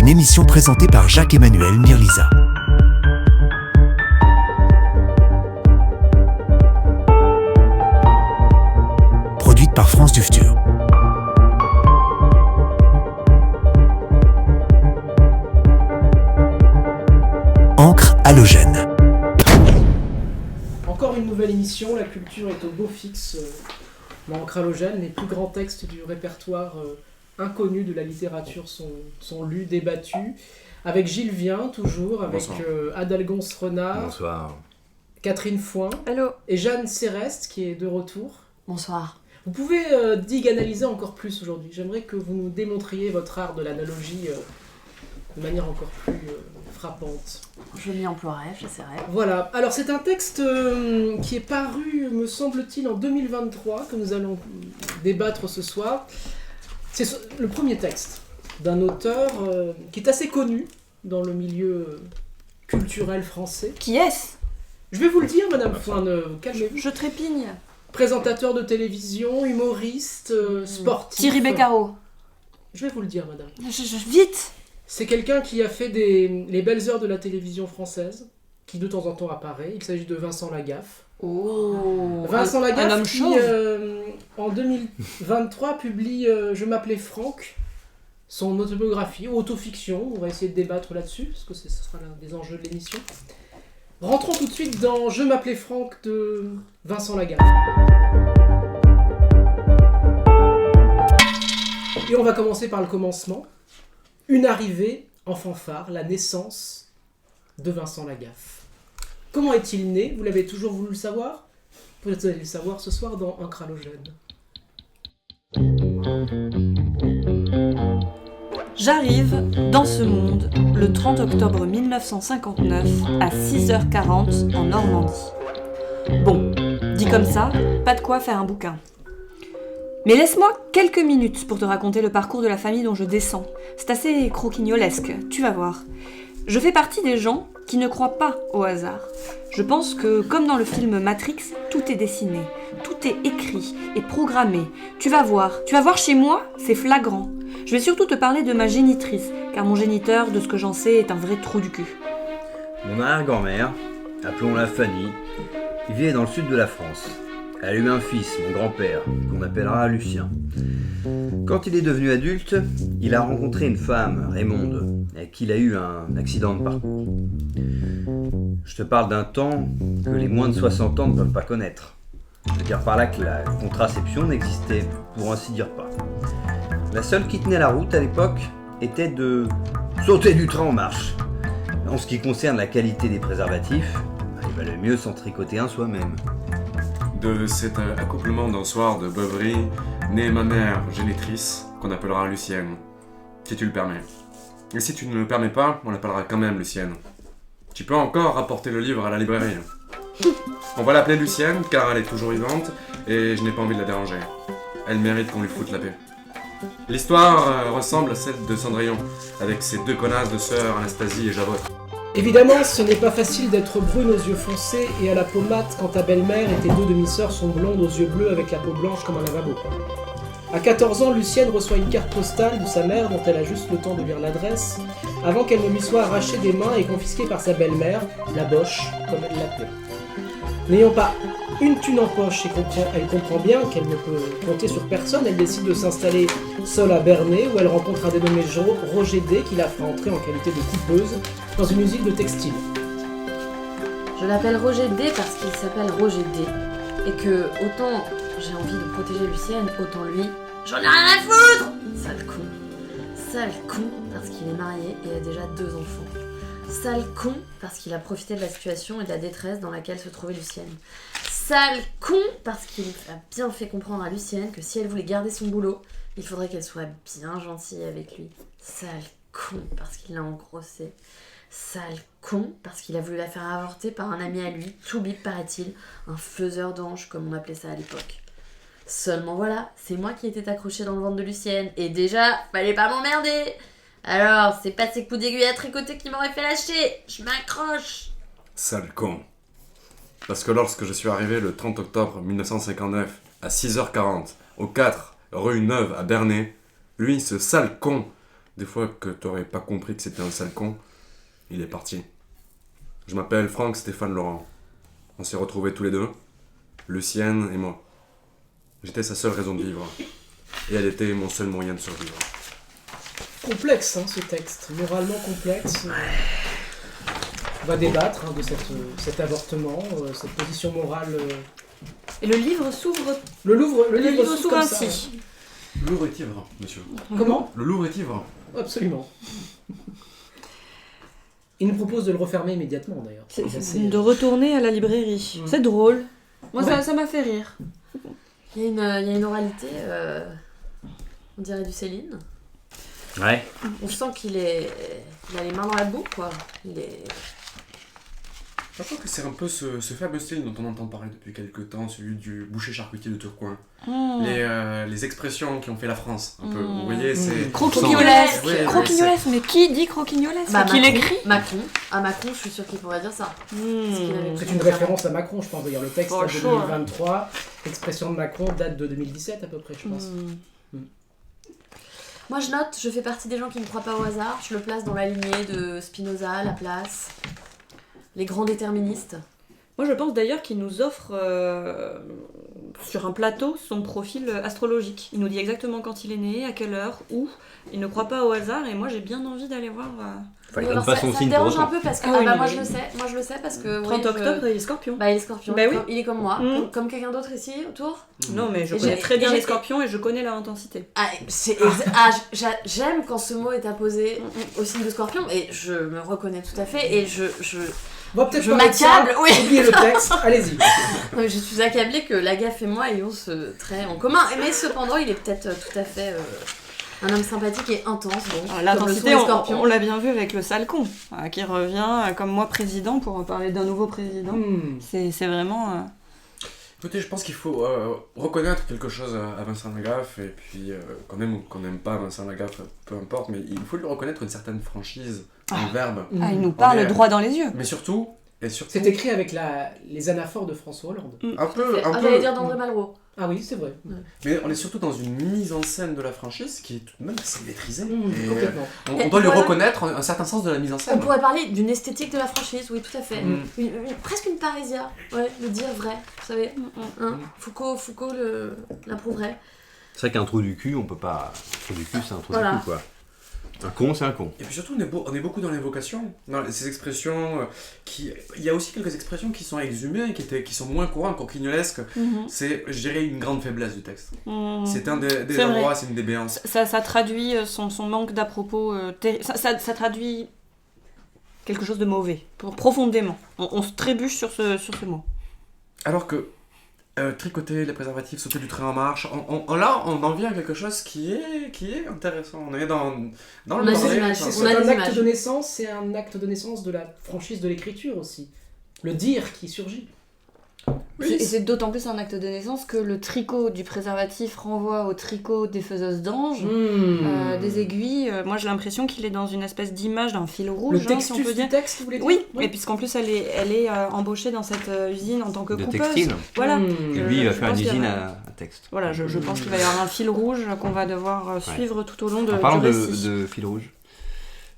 une émission présentée par Jacques-Emmanuel Mirliza. Produite par France du Futur. Encre halogène. Encore une nouvelle émission, la culture est au beau fixe. L'encre halogène, les plus grands textes du répertoire inconnu de la littérature sont lus, débattus. Avec Gilles Vien, toujours, avec Adalgonce Renard. Bonsoir. Catherine Foin. Hello. Et Jeanne Céreste, qui est de retour. Bonsoir. Vous pouvez analyser encore plus aujourd'hui. J'aimerais que vous nous démontriez votre art de l'analogie de manière encore plus frappante. Je m'y emploierai, j'essaierai. Voilà. Alors c'est un texte qui est paru, me semble-t-il, en 2023, que nous allons débattre ce soir. C'est le premier texte d'un auteur qui est assez connu dans le milieu culturel français. Qui est-ce ? Je vais vous le dire, Madame Foin, calmez-vous. Je trépigne. Présentateur de télévision, humoriste, sportif. Thierry Beccaro. Je vais vous le dire, Madame. Vite. C'est quelqu'un qui a fait les belles heures de la télévision française, qui de temps en temps apparaît. Il s'agit de Vincent Lagaffe. Oh. Vincent Lagaffe un homme qui, chauve. en 2023, publie Je m'appelais Franck, son autobiographie, ou autofiction. On va essayer de débattre là-dessus, parce que ce sera l'un des enjeux de l'émission. Rentrons tout de suite dans Je m'appelais Franck de Vincent Lagaffe. Et on va commencer par le commencement. Une arrivée en fanfare, la naissance de Vincent Lagaffe. Comment est-il né ? Vous l'avez toujours voulu le savoir ? Peut-être allez le savoir ce soir dans Encre halogène. J'arrive dans ce monde le 30 octobre 1959 à 6h40 en Normandie. Bon, dit comme ça, pas de quoi faire un bouquin. Mais laisse-moi quelques minutes pour te raconter le parcours de la famille dont je descends. C'est assez croquignolesque, tu vas voir. Je fais partie des gens qui ne croient pas au hasard. Je pense que, comme dans le film Matrix, tout est dessiné, tout est écrit et programmé. Tu vas voir chez moi, c'est flagrant. Je vais surtout te parler de ma génitrice, car mon géniteur, de ce que j'en sais, est un vrai trou du cul. Mon arrière-grand-mère, appelons-la Fanny, vivait dans le sud de la France. Elle a eu un fils, mon grand-père, qu'on appellera Lucien. Quand il est devenu adulte, il a rencontré une femme, Raymonde, avec qui il a eu un accident de parcours. Je te parle d'un temps que les moins de 60 ans ne peuvent pas connaître. Je veux dire par là que la contraception n'existait, pour ainsi dire, pas. La seule qui tenait la route à l'époque était de sauter du train en marche. En ce qui concerne la qualité des préservatifs, il valait mieux s'en tricoter un soi-même. De cet accouplement d'un soir de beuverie, naît ma mère génitrice, qu'on appellera Lucienne, si tu le permets. Et si tu ne le permets pas, on l'appellera quand même Lucienne. Tu peux encore rapporter le livre à la librairie. On va l'appeler Lucienne, car elle est toujours vivante, et je n'ai pas envie de la déranger. Elle mérite qu'on lui foute la paix. L'histoire ressemble à celle de Cendrillon, avec ses deux connasses de sœurs Anastasie et Javotte. Évidemment, ce n'est pas facile d'être brune aux yeux foncés et à la peau mate quand ta belle-mère et tes deux demi-sœurs sont blondes aux yeux bleus avec la peau blanche comme un lavabo. À 14 ans, Lucienne reçoit une carte postale de sa mère dont elle a juste le temps de lire l'adresse, avant qu'elle ne lui soit arrachée des mains et confisquée par sa belle-mère, la boche, comme elle l'appelait. N'ayant pas une thune en poche et elle comprend bien qu'elle ne peut compter sur personne, elle décide de s'installer seule à Bernay, où elle rencontre un dénommé Roger D, qui la fera entrer en qualité de coupeuse dans une usine de textile. Je l'appelle Roger D parce qu'il s'appelle Roger D. Et que autant j'ai envie de protéger Lucienne, autant lui, j'en ai rien à foutre. Sale con. Sale con parce qu'il est marié et a déjà 2 enfants. Sale con parce qu'il a profité de la situation et de la détresse dans laquelle se trouvait Lucienne. Sale con parce qu'il a bien fait comprendre à Lucienne que si elle voulait garder son boulot, il faudrait qu'elle soit bien gentille avec lui. Sale con parce qu'il l'a engrossée. Sale con parce qu'il a voulu la faire avorter par un ami à lui, tout bip paraît-il, un faiseur d'anges comme on appelait ça à l'époque. Seulement voilà, c'est moi qui étais accrochée dans le ventre de Lucienne, et déjà, fallait pas m'emmerder. Alors, c'est pas ces coups d'aiguille à tricoter qui m'auraient fait lâcher, je m'accroche. Sale con. Parce que lorsque je suis arrivé le 30 octobre 1959 à 6h40 au 4 rue Neuve à Bernay, lui, ce sale con, Des fois que t'aurais pas compris que c'était un sale con, il est parti. Je m'appelle Franck Stéphane Laurent. On s'est retrouvés tous les deux, Lucienne et moi. J'étais sa seule raison de vivre. Et elle était mon seul moyen de survivre. Complexe, hein, ce texte, moralement complexe. On va débattre de cet avortement, cette position morale. Et le livre s'ouvre. Le livre s'ouvre comme ça. ainsi. Le Louvre est ivre, monsieur. Comment ? Le Louvre est ivre. Absolument. Il nous propose de le refermer immédiatement d'ailleurs. De retourner à la librairie. C'est drôle. Moi, Ouais. ça m'a fait rire. Il y a une oralité, on dirait du Céline. Ouais. On sent qu'il a les mains dans la boue, quoi. Il est... Je pense que c'est un peu ce fameux style dont on entend parler depuis quelques temps, celui du boucher charcutier de Tourcoing. Les expressions qui ont fait la France, un peu. Vous voyez, c'est... Croquignolesque. Ouais, Croquignolesque, mais qui dit croquignolesque Bah, Qui l'écrit Macron. À Macron, je suis sûre qu'il pourrait dire ça. Parce qu'il avait C'est pris une son référence à Macron, je pense. D'ailleurs, le texte For date de sure. 2023. L'expression de Macron date de 2017 à peu près, je pense. Moi, je note, je fais partie des gens qui ne croient pas au hasard. Je le place dans la lignée de Spinoza, Laplace, les grands déterministes. Moi, je pense d'ailleurs qu'il nous offre sur un plateau son profil astrologique. Il nous dit exactement quand il est né, à quelle heure, où. Il ne croit pas au hasard et moi, j'ai bien envie d'aller voir. Enfin, il Alors, donne pas son ça signe me pour dérange un autant. peu parce que Ah oui, moi mais- je le sais parce que 30 oui, octobre, il est scorpion. bah il est scorpion, Bah oui. il est comme moi, Mm. comme quelqu'un d'autre ici autour. Non, mais je Et connais j'ai- très bien et les j'ai- scorpions et je connais leur intensité. Ah, j'aime quand ce mot est apposé au signe de scorpion et je me reconnais tout à fait et je On va peut-être Je parler de ça. m'accable, oui. Oubliez le texte, allez-y. non, mais je suis accablée que Lagaffe et moi ayons ce trait en commun. Mais cependant, il est peut-être tout à fait un homme sympathique et intense. Bon, Alors, comme le sont l'intensité, les on scorpions. l'a bien vu avec le sale con, qui revient comme moi président pour parler d'un nouveau président. C'est vraiment... Écoutez, je pense qu'il faut reconnaître quelque chose à Vincent Lagaffe, et puis qu'on aime ou qu'on n'aime pas Vincent Lagaffe, peu importe, mais il faut lui reconnaître une certaine franchise, un verbe. Ah, il nous parle On est- droit dans les yeux. Mais surtout, C'est écrit avec les anaphores de François Hollande. un peu, J'allais dire d'André Malraux. Ah oui, c'est vrai. mais on est surtout dans une mise en scène de la franchise qui est tout de même assez maîtrisée. Et, Complètement. on doit lui Voilà. reconnaître un certain sens de la mise en On scène. pourrait parler d'une esthétique de la franchise, oui, tout à fait. Mm. Presque une parésia, ouais, le dire vrai, vous savez. Hein Foucault l'approuverait. C'est vrai qu'un trou du cul, on peut pas. Un trou du cul, c'est un trou Voilà. du cul, quoi. Un con, c'est un con. Et puis surtout, on est beaucoup dans l'évocation, dans ces expressions qui... Il y a aussi quelques expressions qui sont exhumées, qui sont moins courantes, croquignolesques. C'est, je dirais, une grande faiblesse du texte. C'est un des C'est endroits, vrai. c'est une des béances. Ça traduit son manque d'à-propos. Ça traduit quelque chose de mauvais, profondément. On se trébuche sur ce mot. Alors que tricoter les préservatifs, sauter du train en marche, là, on en vient à quelque chose qui est intéressant. On est dans On le a bordel, des images, enfin, C'est on a un des acte images. de naissance, c'est un acte de naissance de la franchise de l'écriture aussi. Le dire qui surgit. Oui, Et c'est d'autant plus un acte de naissance que le tricot du préservatif renvoie au tricot des faiseuses d'anges, des aiguilles. Moi, j'ai l'impression qu'il est dans une espèce d'image d'un fil rouge, Le hein, si on textus peut dire. du texte, vous voulez dire Oui, et puisqu'en plus, elle est embauchée dans cette usine en tant que De coupeuse. textile. Voilà. Et lui, il va je faire pense une qu'il y usine a- à texte. Voilà, je pense qu'il va y avoir un fil rouge qu'on va devoir suivre tout au long En parlant du récit. de fil rouge,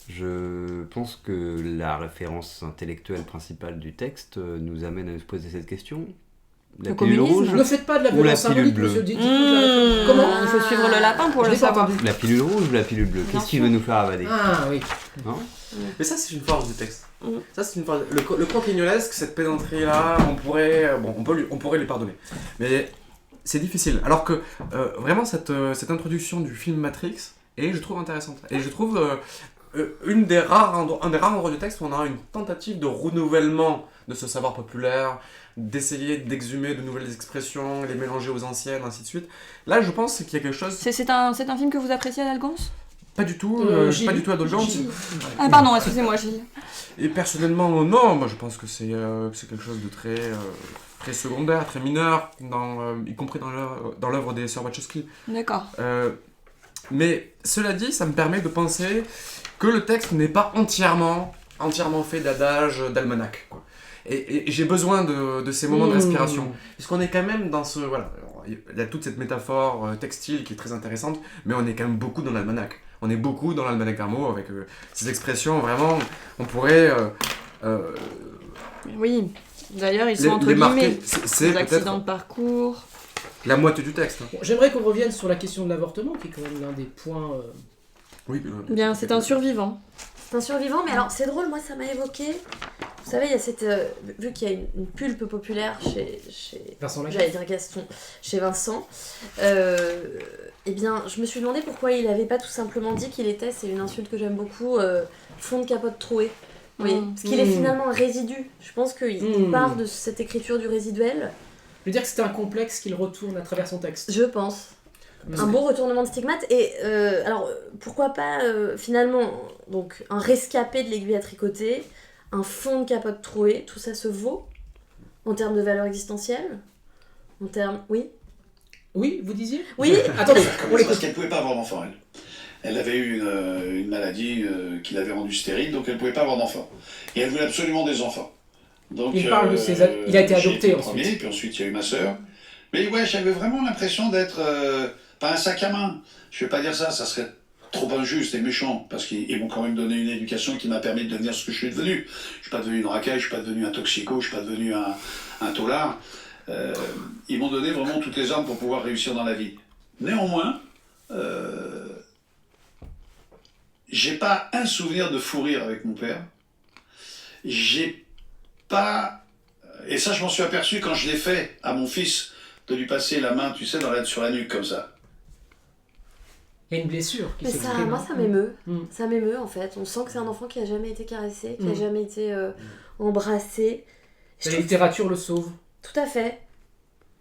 je pense que la référence intellectuelle principale du texte nous amène à se poser cette question. La Le pilule communisme. rouge Ne faites pas de la Ou la violence pilule symbolique, bleue. monsieur. Dites-nous la réponse. Comment Comment Il faut suivre le lapin pour Je le l'ai pas savoir. entendu. La pilule rouge ou la pilule bleue Bien Qu'est-ce qu'il sûr. veut nous faire avaler Ah oui. Mais ça, c'est une force du texte. Ça, c'est une force. Le croquignolesque, cette pédanterie-là, on pourrait lui pardonner. Mais c'est difficile. Alors que vraiment, cette introduction du film Matrix est, je trouve, intéressante. Et je trouve un des rares endroits du texte où on a une tentative de renouvellement de ce savoir populaire, d'essayer d'exhumer de nouvelles expressions, les mélanger aux anciennes, ainsi de suite. Là, je pense qu'il y a quelque chose. C'est un film que vous appréciez à l'Algance Pas du tout, Gilles. pas du tout indulgent. Ah pardon, excusez-moi Gilles. Et personnellement, non, moi je pense que c'est quelque chose de très secondaire, très mineur, y compris dans l'œuvre des sœurs Wachowski. D'accord. Mais cela dit, ça me permet de penser que le texte n'est pas entièrement fait d'adages, d'almanach, quoi. Et j'ai besoin de ces moments de respiration. Puisqu'on est quand même dans ce... Voilà, il y a toute cette métaphore textile qui est très intéressante, mais on est quand même beaucoup dans l'almanach. On est beaucoup dans l'almanach d'Armo avec ces expressions, vraiment, on pourrait... Oui, d'ailleurs, ils sont les entre guillemets. marquer. C'est Les peut-être accidents de parcours. la moitié du texte. Bon, j'aimerais qu'on revienne sur la question de l'avortement, qui est quand même l'un des points... Oui, Bien, c'est un survivant. C'est un survivant, mais alors c'est drôle, moi ça m'a évoqué. Vous savez, il y a cette. Vu qu'il y a une pulpe populaire chez Vincent Lagaffe. j'allais dire Gaston, chez Vincent, eh bien, je me suis demandé pourquoi il avait pas tout simplement dit qu'il était, c'est une insulte que j'aime beaucoup, fond de capote troué. Oui, parce qu'il est finalement un résidu. Je pense qu'il part de cette écriture du résiduel. Je veux dire que c'est un complexe qu'il retourne à travers son texte. Je pense. Un beau retournement de stigmate. Et alors, pourquoi pas, finalement, donc, un rescapé de l'aiguille à tricoter, un fond de capote troué, tout ça se vaut en termes de valeur existentielle, en termes... Oui. Oui, vous disiez Oui. Attendez, on Parce l'écoute. qu'elle ne pouvait pas avoir d'enfant, elle. Elle avait eu une maladie qui l'avait rendue stérile, donc elle ne pouvait pas avoir d'enfant. Et elle voulait absolument des enfants. Donc, Il parle de ses... Il a été j'ai adopté le ensuite. premier, puis ensuite il y a eu ma sœur. Mais ouais, j'avais vraiment l'impression d'être pas un sac à main. Je ne vais pas dire ça, ça serait trop injuste et méchant, parce qu'ils m'ont quand même donné une éducation qui m'a permis de devenir ce que je suis devenu. Je ne suis pas devenu une racaille, je ne suis pas devenu un toxico, je ne suis pas devenu un taulard. Ils m'ont donné vraiment toutes les armes pour pouvoir réussir dans la vie. Néanmoins, j'ai pas un souvenir de fou rire avec mon père. J'ai pas... Et ça, je m'en suis aperçu quand je l'ai fait à mon fils, de lui passer la main, tu sais, sur la nuque, comme ça. Il y a une blessure qui Mais ça, s'exprime. moi, ça m'émeut. Mm. Ça m'émeut, en fait. On sent que c'est un enfant qui a jamais été caressé, qui a Mm. jamais été embrassé. Je La trouve- littérature le sauve. Tout à fait.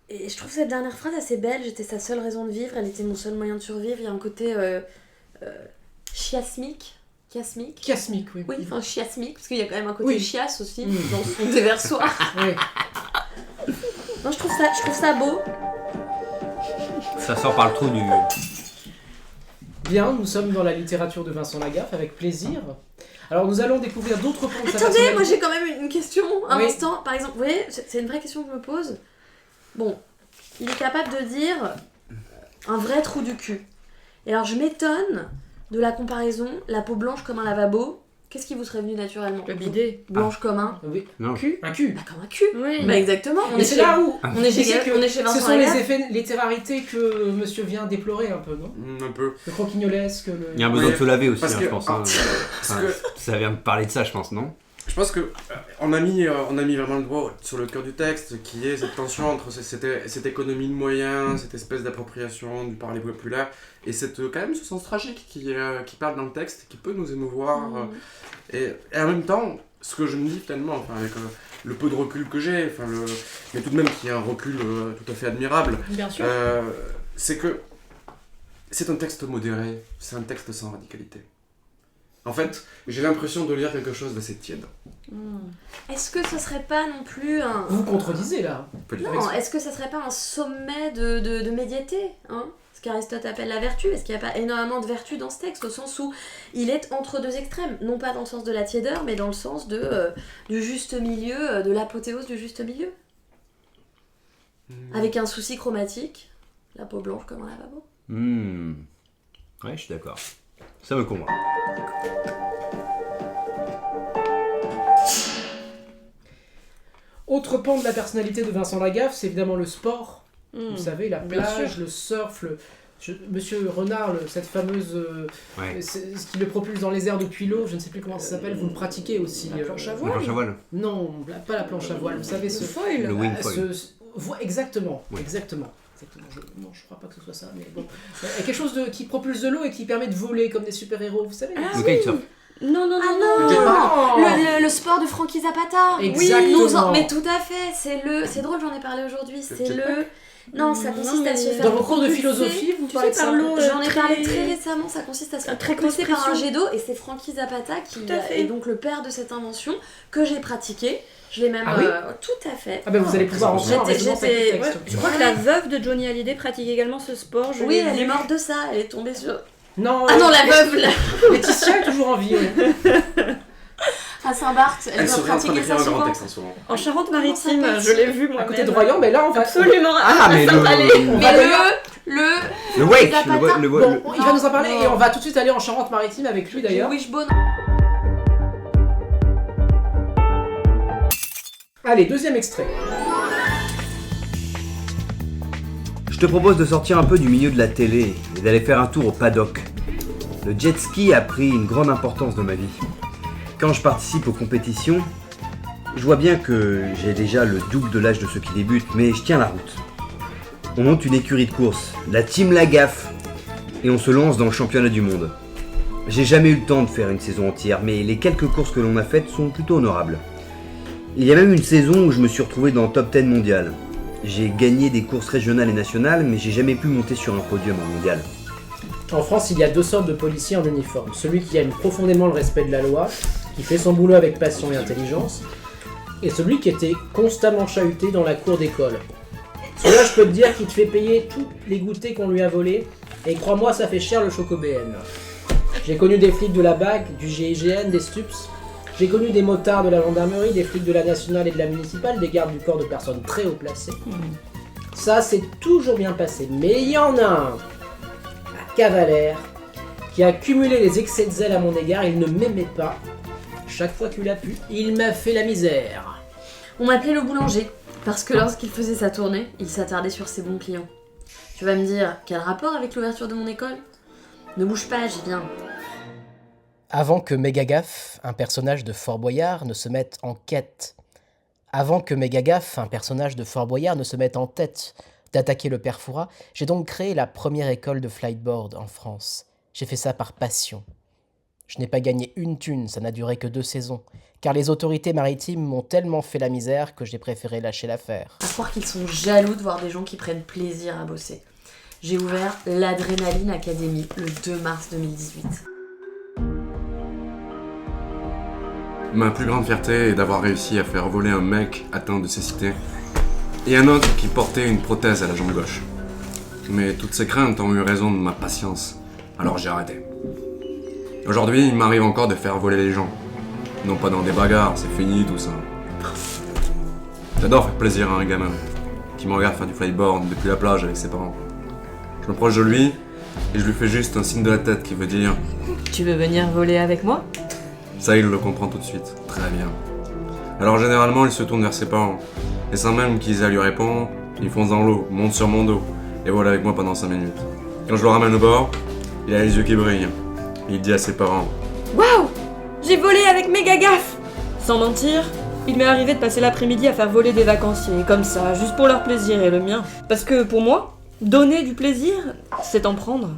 Et je trouve cette dernière phrase assez belle. J'étais sa seule raison de vivre, elle était mon seul moyen de survivre. Il y a un côté chiasmique. Chiasmique. Chiasmique, oui. Oui, enfin chiasmique, parce qu'il y a quand même un côté Oui. chiasse aussi Mm. dans son déversoir. Oui. Non, je trouve ça beau. Ça sort par le trou du... Bien, nous sommes dans la littérature de Vincent Lagaffe, avec plaisir. Alors nous allons découvrir d'autres points de sa Attendez, personnalité. moi j'ai quand même une question, un Oui. instant. Par exemple, vous voyez, c'est une vraie question que je me pose. Bon, il est capable de dire un vrai trou du cul. Et alors je m'étonne de la comparaison, la peau blanche comme un lavabo. Qu'est-ce qui vous serait venu naturellement? Le bidet. Blanche comme un Oui. Non. Un cul. Bah comme un cul. Oui. Bah exactement. Mais c'est là où on est tu chez, sais que on est chez ce Vincent sont les Lagaffe. effets littérarités que monsieur vient déplorer un peu, non? Un peu. Le croquignolesque, le... Il y a un besoin Oui, de se laver aussi, parce hein, que- je pense. Hein. parce Enfin, ça vient de parler de ça, je pense, non? Je pense que on a mis vraiment le doigt sur le cœur du texte, qui est cette tension entre cette économie de moyens, cette espèce d'appropriation du parler populaire, et quand même ce sens tragique qui parle dans le texte, qui peut nous émouvoir. Et en même temps, ce que je me dis tellement, enfin, avec le peu de recul que j'ai, mais tout de même qui est un recul tout à fait admirable, Bien sûr. c'est que c'est un texte modéré, c'est un texte sans radicalité. En fait, j'ai l'impression de lire quelque chose d'assez tiède. Est-ce que ce serait pas non plus un... Vous contredisez là. Non, est-ce que ça serait pas un sommet de médiété, hein? Ce qu'Aristote appelle la vertu? Est-ce qu'il n'y a pas énormément de vertu dans ce texte, au sens où il est entre deux extrêmes, non pas dans le sens de la tiédeur, mais dans le sens du juste milieu, de l'apothéose du juste milieu, avec un souci chromatique, la peau blanche comme un lavabo. Ouais, je suis d'accord. Ça me convainc. Autre pan de la personnalité de Vincent Lagaffe, c'est évidemment le sport. Vous savez, la Bien plage, sûr. le surf, Monsieur Renard, cette fameuse... Ouais. ce qui le propulse dans les airs depuis l'eau, je ne sais plus comment ça s'appelle, vous le pratiquez aussi. La planche à La voile. planche à voile. Non, pas la planche à voile, vous savez, Le ce... foil. Le wing foil. Exactement, Oui. exactement. Non, je crois pas que ce soit ça, mais bon. Il y a quelque chose qui propulse de l'eau et qui permet de voler comme des super-héros, vous savez. Ah Le kitesurf. Non, non, Ah non, non, jetpack. le sport de Frankie Zapata. Exactement. Mais tout à fait, c'est drôle, j'en ai parlé aujourd'hui, c'est jetpack. le... Non, ça consiste à se faire Dans vos cours de propulser. philosophie, vous tu parlez de sais, ça par l'eau. J'en ai très- parlé très récemment, ça consiste à se faire Très propulser grosse par un pression. jet d'eau, et c'est Frankie Zapata qui Tout à fait. est donc le père de cette invention que j'ai pratiquée. Je l'ai même... Ah oui tout à fait. Ah ben vous allez pouvoir entrer en J'étais- résonance avec le j'étais- texte. Ouais, je crois que la veuve de Johnny Hallyday pratique également ce sport. Je Oui, l'ai elle vu. est morte de ça, elle est tombée sur... Non, Ah non, la veuve là. Laetitia est toujours en vie. Ouais. Ah à Saint-Barth. Elle Elle doit serait en train pratiquer d'écrire ça un grand souvent. texte en ce moment. En Charente-Maritime, je l'ai vu moi. À côté de Royan, mais là on va... Absolument. Ah, mais Saint-Palais. On Mais va d'ailleurs- le wake, Zapata. Bon, il va nous en parler Non. et on va tout de suite aller en Charente-Maritime avec lui d'ailleurs. Wishbone. Allez, deuxième extrait. Je te propose de sortir un peu du milieu de la télé et d'aller faire un tour au paddock. Le jet ski a pris une grande importance dans ma vie. Quand je participe aux compétitions, je vois bien que j'ai déjà le double de l'âge de ceux qui débutent, mais je tiens la route. On monte une écurie de course, la Team Lagaffe, et on se lance dans le championnat du monde. J'ai jamais eu le temps de faire une saison entière, mais les quelques courses que l'on a faites sont plutôt honorables. Il y a même une saison où je me suis retrouvé dans le top 10 mondial. J'ai gagné des courses régionales et nationales, mais j'ai jamais pu monter sur un podium en mondial. En France, il y a deux sortes de policiers en uniforme. Celui qui aime profondément le respect de la loi, qui fait son boulot avec passion et intelligence, et celui qui était constamment chahuté dans la cour d'école. Celui-là, je peux te dire qu'il te fait payer tous les goûters qu'on lui a volés, et crois-moi, ça fait cher le choco-BN. J'ai connu des flics de la BAC, du GIGN, des STUPS. J'ai connu des motards de la gendarmerie, des flics de la nationale et de la municipale, des gardes du corps de personnes très haut placées. Ça, c'est toujours bien passé. Mais il y en a un, un cavalaire, qui a cumulé les excès de zèle à mon égard. Il ne m'aimait pas. Chaque fois qu'il a pu, il m'a fait la misère. On m'appelait le boulanger, parce que lorsqu'il faisait sa tournée, il s'attardait sur ses bons clients. Tu vas me dire, quel rapport avec l'ouverture de mon école ? Ne bouge pas, j'y viens. Avant que Mégagaffe, un personnage de Fort Boyard, ne se mette en quête. Avant que Mégagaffe, un personnage de Fort Boyard, ne se mette en tête d'attaquer le père Fouras, j'ai donc créé la première école de flightboard en France. J'ai fait ça par passion. Je n'ai pas gagné une thune, ça n'a duré que 2 saisons, car les autorités maritimes m'ont tellement fait la misère que j'ai préféré lâcher l'affaire. À croire qu'ils sont jaloux de voir des gens qui prennent plaisir à bosser. J'ai ouvert l'Adrénaline Academy le 2 mars 2018. Ma plus grande fierté est d'avoir réussi à faire voler un mec atteint de cécité et un autre qui portait une prothèse à la jambe gauche. Mais toutes ces craintes ont eu raison de ma patience, alors j'ai arrêté. Aujourd'hui, il m'arrive encore de faire voler les gens. Non pas dans des bagarres, c'est fini tout ça. J'adore faire plaisir à un gamin qui me regarde faire du flyboard depuis la plage avec ses parents. Je m'approche de lui et je lui fais juste un signe de la tête qui veut dire Tu veux venir voler avec moi ? ça, il le comprend tout de suite. Très bien. Alors généralement, il se tourne vers ses parents. Et sans même qu'ils aient à lui répondre, il fonce dans l'eau, monte sur mon dos, et vole avec moi pendant 5 minutes. Quand je le ramène au bord, il a les yeux qui brillent. Il dit à ses parents Waouh ! J'ai volé avec Mégagaffe ! Sans mentir, il m'est arrivé de passer l'après-midi à faire voler des vacanciers, comme ça, juste pour leur plaisir et le mien. Parce que pour moi, donner du plaisir, c'est en prendre.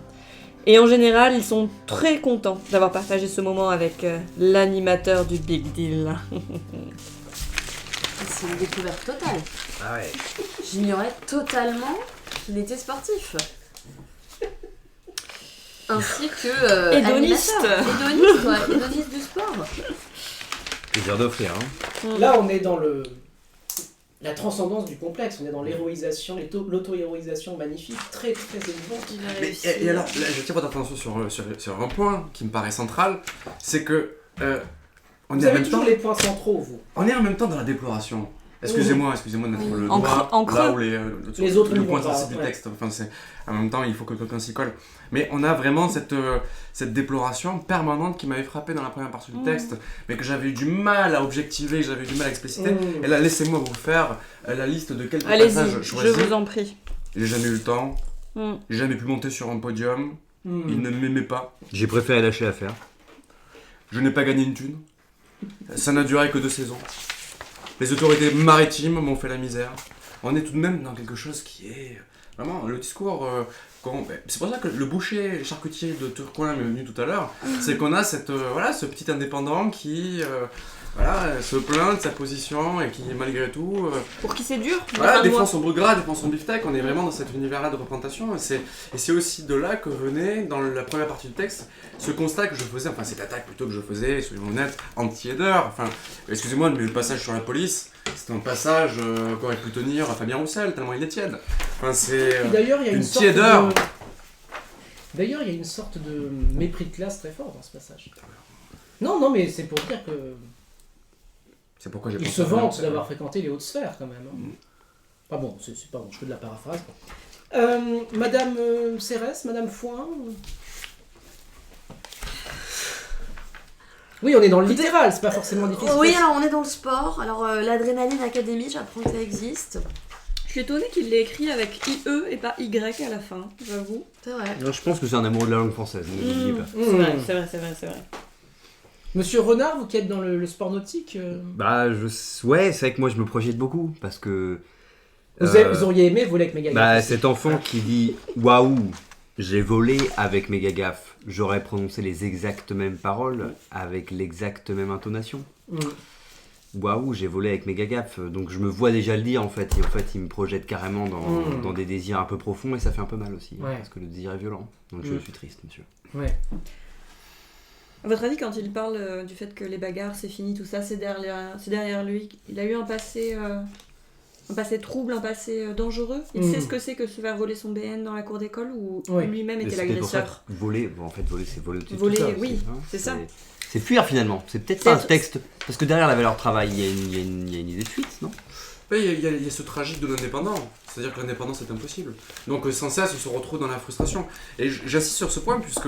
Et en général, ils sont très contents d'avoir partagé ce moment avec l'animateur du Big Deal. C'est une découverte totale. Ah ouais. J'ignorais totalement qu'il était sportif. Ainsi que... Hédoniste. animateur. Hédoniste, ouais. Hédoniste du sport. Plaisir d'offrir, hein. Là, on est dans la transcendance du complexe, on est dans l'héroïsation, l'auto-héroïsation magnifique, très très évidente. Il a Mais, réussi. et alors, là, je tire votre attention sur un point qui me paraît central, c'est que on Vous est en avez même toujours temps, les points centraux, vous. on est en même temps dans la déploration. Excusez-moi de mettre le En doigt en là creux. où Les autres le n'y point vont pas, sensible du ouais. texte. Enfin, en même temps, il faut que quelqu'un s'y colle. Mais on a vraiment cette déploration permanente qui m'avait frappé dans la première partie du texte, mais que j'avais eu du mal à objectiver, que j'avais eu du mal à expliciter. Et là, laissez-moi vous faire la liste de quelques Allez-y, passages je choisis. vous en prie. J'ai jamais eu le temps, Mm. j'ai jamais pu monter sur un podium, il ne m'aimait pas, J'ai préféré lâcher l'affaire. je n'ai pas gagné une thune, ça n'a duré que 2 saisons. Les autorités maritimes m'ont fait la misère. On est tout de même dans quelque chose qui est vraiment le discours. C'est pour ça que le boucher charcutier de Tourcoing m'est venu tout à l'heure. C'est qu'on a ce petit indépendant qui se plaint de sa position et qui malgré tout Pour qui c'est dur défend son bout de gras, défend son beefsteak. On est vraiment dans cet univers-là de représentation. Et c'est aussi de là que venait, dans la première partie du texte, ce constat que je faisais, enfin cette attaque plutôt que je faisais, soyons honnêtes, anti-aideur. Enfin, excusez-moi, mais le passage sur la police, c'est un passage qu'aurait pu tenir Fabien Roussel, tellement il est tiède. Enfin, c'est Et d'ailleurs, il y a une une sorte tiédeur. de... D'ailleurs, il y a une sorte de mépris de classe très fort dans ce passage. Non, mais c'est pour dire que C'est pourquoi j'ai Il pensé se à vante ça. d'avoir fréquenté les hautes sphères quand même. Hein. Ah bon, c'est pas bon, je fais de la paraphrase. Madame Cérès, Madame Foin. Oui, on est dans le littéral, c'est pas forcément difficile. Oui, alors on est dans le sport. Alors l'Adrénaline Academy, j'apprends que ça existe. Je suis étonnée qu'il l'ait écrit avec IE et pas Y à la fin, j'avoue. C'est vrai. Non, je pense que c'est un amour de la langue française, ne l'oubliez pas. C'est vrai, c'est vrai, c'est vrai, c'est vrai. Monsieur Renard, vous qui êtes dans le sport nautique, Bah, ouais, c'est vrai que moi je me projette beaucoup parce que. vous auriez aimé voler avec Mégagaffe. Bah, aussi. cet enfant qui dit waouh, j'ai volé avec Mégagaffe, j'aurais prononcé les exactes mêmes paroles avec l'exacte même intonation. Mm. Waouh, j'ai volé avec Mégagaffe, donc je me vois déjà le dire en fait, et en fait il me projette carrément dans des désirs un peu profonds et ça fait un peu mal aussi, Ouais. parce que le désir est violent. Donc je suis triste, monsieur. Ouais. À votre avis, quand il parle du fait que les bagarres c'est fini, tout ça, c'est derrière lui, il a eu un passé trouble, un passé dangereux. Il sait ce que c'est que se faire voler son BN dans la cour d'école ou Ouais. lui-même Mais était c'est peut-être pour ça l'agresseur. que voler, bon, en fait voler c'est voler au-dessus de Voler, tout ça aussi, oui, hein. c'est ça. C'est fuir finalement, c'est peut-être pas un texte, parce que derrière la valeur travail il y a une idée de fuite, non? Il y a ce tragique de l'indépendant, c'est-à-dire que l'indépendance est impossible. Donc sans cesse on se retrouve dans la frustration. Et j'insiste sur ce point puisque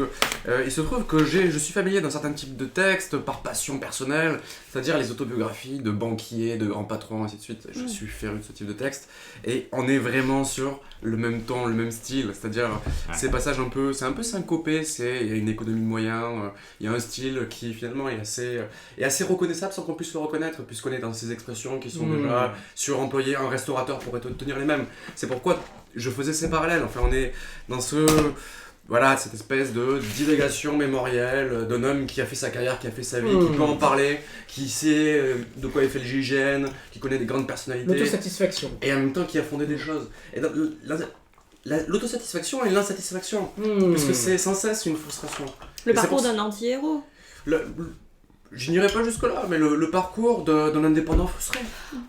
il se trouve que je suis familier d'un certain type de textes par passion personnelle, c'est-à-dire les autobiographies de banquiers, de grands patrons, ainsi de suite. Je suis féru de ce type de texte. Et on est vraiment sur le même ton, le même style, c'est-à-dire ces passages c'est un peu syncopé, il y a une économie de moyens, il y a un style qui finalement est assez reconnaissable sans qu'on puisse le reconnaître puisqu'on est dans ces expressions qui sont déjà suremployées, un restaurateur pourrait tenir les mêmes. C'est pourquoi je faisais ces parallèles, enfin on est dans cette espèce de divagation mémorielle d'un homme qui a fait sa carrière, qui a fait sa vie, qui peut en parler, qui sait de quoi il fait le GIGN, qui connaît des grandes personnalités. L'autosatisfaction. Et en même temps qui a fondé des choses. Et l'autosatisfaction et l'insatisfaction, parce que c'est sans cesse une frustration. Le Et parcours c'est pour d'un anti-héros. Je n'irai pas jusque-là, mais le parcours d'un indépendant frustré.